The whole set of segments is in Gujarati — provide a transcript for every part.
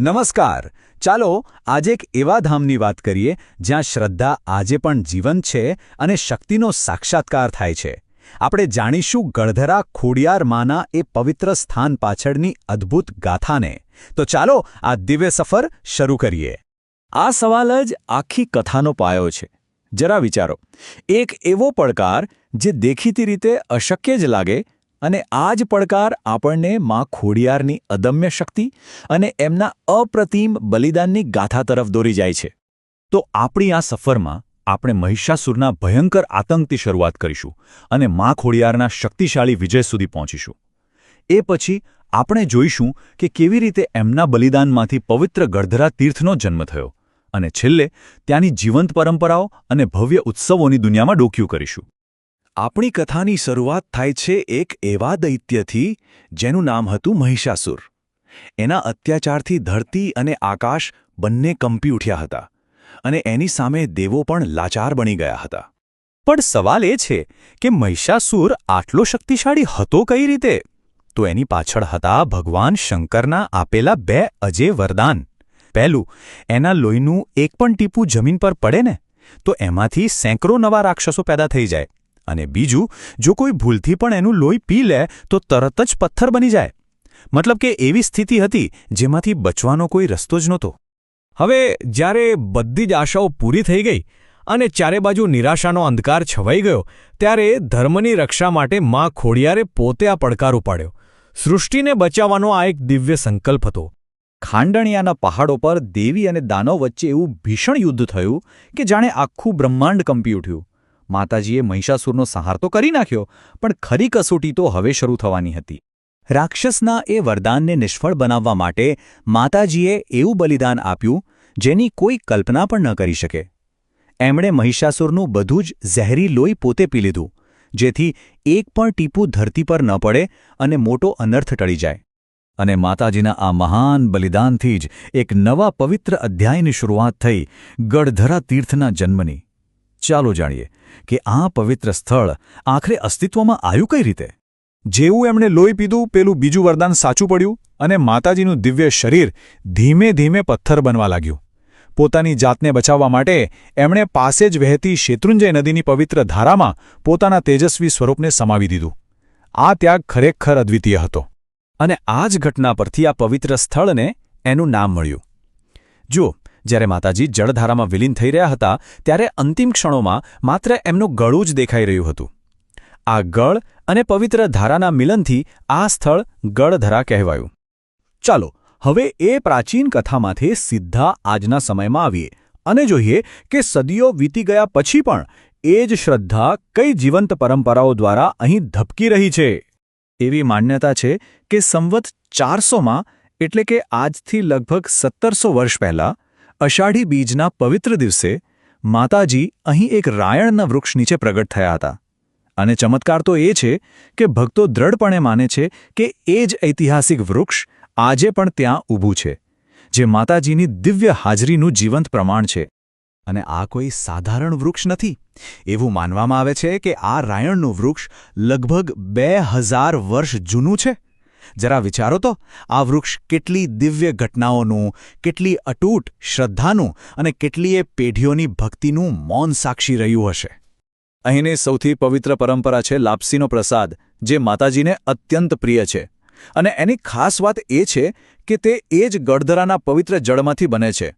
નમસ્કાર. ચાલો આજે એક એવા ધામની વાત કરીએ જ્યાં શ્રદ્ધા આજે પણ જીવંત છે અને શક્તિનો સાક્ષાત્કાર થાય છે. આપણે જાણીશું ગળધરા ખોડિયાર માના એ પવિત્ર સ્થાન પાછળની અદ્ભુત ગાથાને. તો ચાલો આ દિવ્ય સફર શરૂ કરીએ. આ સવાલ જ આખી કથાનો પાયો છે. જરા વિચારો, એક એવો પડકાર જે દેખીતી રીતે અશક્ય જ લાગે, અને આ જ પડકાર આપણને માં ખોડિયારની અદમ્ય શક્તિ અને એમના અપ્રતિમ બલિદાનની ગાથા તરફ દોરી જાય છે. તો આપણી આ સફરમાં આપણે મહિષાસુરના ભયંકર આતંકથી શરૂઆત કરીશું અને માં ખોડિયારના શક્તિશાળી વિજય સુધી પહોંચીશું. એ પછી આપણે જોઈશું કે કેવી રીતે એમના બલિદાનમાંથી પવિત્ર ગળધરા તીર્થનો જન્મ થયો, અને છેલ્લે ત્યાંની જીવંત પરંપરાઓ અને ભવ્ય ઉત્સવોની દુનિયામાં ડોકિયું કરીશું. આપણી કથાની શરૂઆત થાય છે એક એવા દૈત્યથી જેનું નામ હતું મહિષાસુર. એના અત્યાચારથી ધરતી અને આકાશ બંને કંપી ઉઠ્યા હતા, અને એની સામે દેવો પણ લાચાર બની ગયા હતા. પણ સવાલ એ છે કે મહિષાસુર આટલો શક્તિશાળી હતો કઈ રીતે? તો એની પાછળ હતા ભગવાન શંકરના આપેલા બે અજેય વરદાન. પહેલું, એના લોહીનું એક પણ ટીપું જમીન પર પડે ને તો એમાંથી સેંકડો નવા રાક્ષસો પેદા થઈ જાય, અને બીજું, જો કોઈ ભૂલથી પણ એનું લોહી પી લે તો તરત જ પથ્થર બની જાય. મતલબ કે એવી સ્થિતિ હતી જેમાંથી બચવાનો કોઈ રસ્તો જ નહોતો. હવે જ્યારે બધી જ આશાઓ પૂરી થઈ ગઈ અને ચારે બાજુ નિરાશાનો અંધકાર છવાઈ ગયો, ત્યારે ધર્મની રક્ષા માટે માં ખોડિયારે પોતે આ પડકાર ઉપાડ્યો. સૃષ્ટિને બચાવવાનો આ એક દિવ્ય સંકલ્પ હતો. ખાંડણિયાના પહાડો પર દેવી અને દાનવ વચ્ચે એવું ભીષણ યુદ્ધ થયું કે જાણે આખું બ્રહ્માંડ કંપી ઉઠ્યું. માતાજીએ મહિષાસુરનો સંહાર તો કરી નાખ્યો, પણ ખરી કસોટી તો હવે શરૂ થવાની હતી. રાક્ષસના એ વરદાનને નિષ્ફળ બનાવવા માટે માતાજીએ એવું બલિદાન આપ્યું જેની કોઈ કલ્પના પણ ન કરી શકે. એમણે મહિષાસુરનું બધું જ ઝેરી લોહી પોતે પી લીધું, જેથી એક પણ ટીપું ધરતી પર ન પડે અને મોટો અનર્થ ટળી જાય. અને માતાજીના આ મહાન બલિદાનથી જ એક નવા પવિત્ર અધ્યાયની શરૂઆત થઈ, ગળધરા તીર્થના જન્મની. ચાલો જાણીએ કે આ પવિત્ર સ્થળ આખરે અસ્તિત્વમાં આવ્યું કઈ રીતે. જેવું એમણે લોહી પીધું, પેલું બીજું વરદાન સાચું પડ્યું અને માતાજીનું દિવ્ય શરીર ધીમે ધીમે પથ્થર બનવા લાગ્યું. પોતાની જાતને બચાવવા માટે એમણે પાસે જ વહેતી શેત્રુંજય નદીની પવિત્ર ધારામાં પોતાના તેજસ્વી સ્વરૂપને સમાવી દીધું. આ ત્યાગ ખરેખર અદ્વિતીય હતો, અને આ જ ઘટના પરથી આ પવિત્ર સ્થળને એનું નામ મળ્યું. જુઓ, જ્યારે માતાજી જળધારામાં વિલીન થઈ રહ્યા હતા ત્યારે અંતિમ ક્ષણોમાં માત્ર એમનું ગળું જ દેખાઈ રહ્યું હતું. આ ગળ અને પવિત્ર ધારાના મિલનથી આ સ્થળ ગળધરા કહેવાયું. ચાલો હવે એ પ્રાચીન કથામાંથી સીધા આજના સમયમાં આવીએ અને જોઈએ કે સદીઓ વીતી ગયા પછી પણ એ જ શ્રદ્ધા કઈ જીવંત પરંપરાઓ દ્વારા અહીં ધબકી રહી છે. એવી માન્યતા છે કે સંવત 400માં, એટલે કે આજથી લગભગ 1700 વર્ષ પહેલાં, અષાઢી બીજના પવિત્ર દિવસે માતાજી અહીં એક રાયણના વૃક્ષ નીચે પ્રગટ થયા હતા. અને ચમત્કાર તો એ છે કે ભક્તો દ્રઢપણે માને છે કે એ જ ઐતિહાસિક વૃક્ષ આજે પણ ત્યાં ઊભું છે, જે માતાજીની દિવ્ય હાજરીનું જીવંત પ્રમાણ છે. અને આ કોઈ સાધારણ વૃક્ષ નથી. એવું માનવામાં આવે છે કે આ રાયણનું વૃક્ષ લગભગ 2000 વર્ષ જૂનું છે. જરા વિચારો તો, આ વૃક્ષ કેટલી દિવ્ય ઘટનાઓનું, કેટલી અતૂટ શ્રદ્ધાનું અને કેટલીય પેઢીઓની ભક્તિનું મૌન સાક્ષી રહ્યું હશે. અહીંની સૌથી પવિત્ર પરંપરા છે લાપસીનો પ્રસાદ, જે માતાજીને અત્યંત પ્રિય છે. અને એની ખાસ વાત એ છે કે તે એ જ ગળધરાના પવિત્ર જળમાંથી બને છે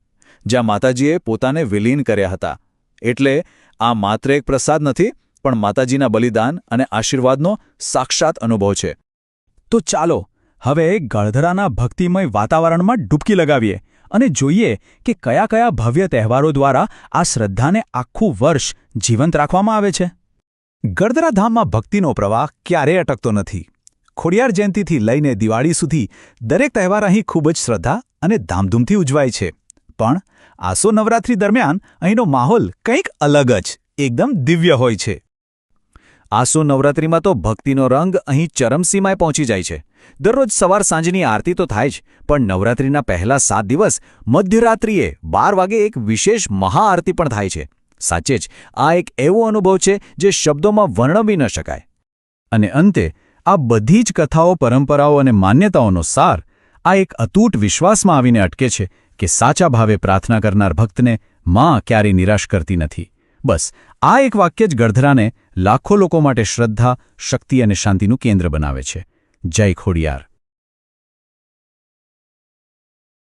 જ્યાં માતાજીએ પોતાને વિલીન કર્યા હતા. એટલે આ માત્ર એક પ્રસાદ નથી, પણ માતાજીના બલિદાન અને આશીર્વાદનો સાક્ષાત અનુભવ છે. તો ચાલો હવે ગળધરાના ભક્તિમય વાતાવરણમાં ડૂબકી લગાવીએ અને જોઈએ કે કયા કયા ભવ્ય તહેવારો દ્વારા આ શ્રદ્ધાને આખું વર્ષ જીવંત રાખવામાં આવે છે. ગળધરા ધામમાં ભક્તિનો પ્રવાહ ક્યારેય અટકતો નથી. ખોડિયાર જયંતીથી લઈને દિવાળી સુધી દરેક તહેવાર અહીં ખૂબ જ શ્રદ્ધા અને ધામધૂમથી ઉજવાય છે. પણ આસો નવરાત્રિ દરમિયાન અહીંનો માહોલ કંઈક અલગ જ, એકદમ દિવ્ય હોય છે. આસો નવરાત્રિમાં તો ભક્તિનો રંગ અહીં ચરમસીમાએ પહોંચી જાય છે. દરરોજ સવાર સાંજની આરતી તો થાય જ, પણ નવરાત્રિના પહેલા 7 દિવસ મધ્યરાત્રિએ 12 વાગે એક વિશેષ મહાઆરતી પણ થાય છે. સાચે જ આ એક એવો અનુભવ છે જે શબ્દોમાં વર્ણવી ન શકાય. અને અંતે આ બધી જ કથાઓ, પરંપરાઓ અને માન્યતાઓનો સાર આ એક અતૂટ વિશ્વાસમાં આવીને અટકે છે કે સાચા ભાવે પ્રાર્થના કરનાર ભક્તને માં ક્યારેય નિરાશ કરતી નથી. બસ આ એક વાક્ય જ ગળધરાને લાખો લોકો માટે શ્રદ્ધા, શક્તિ અને શાંતિનું કેન્દ્ર બનાવે છે. જય ખોડિયાર.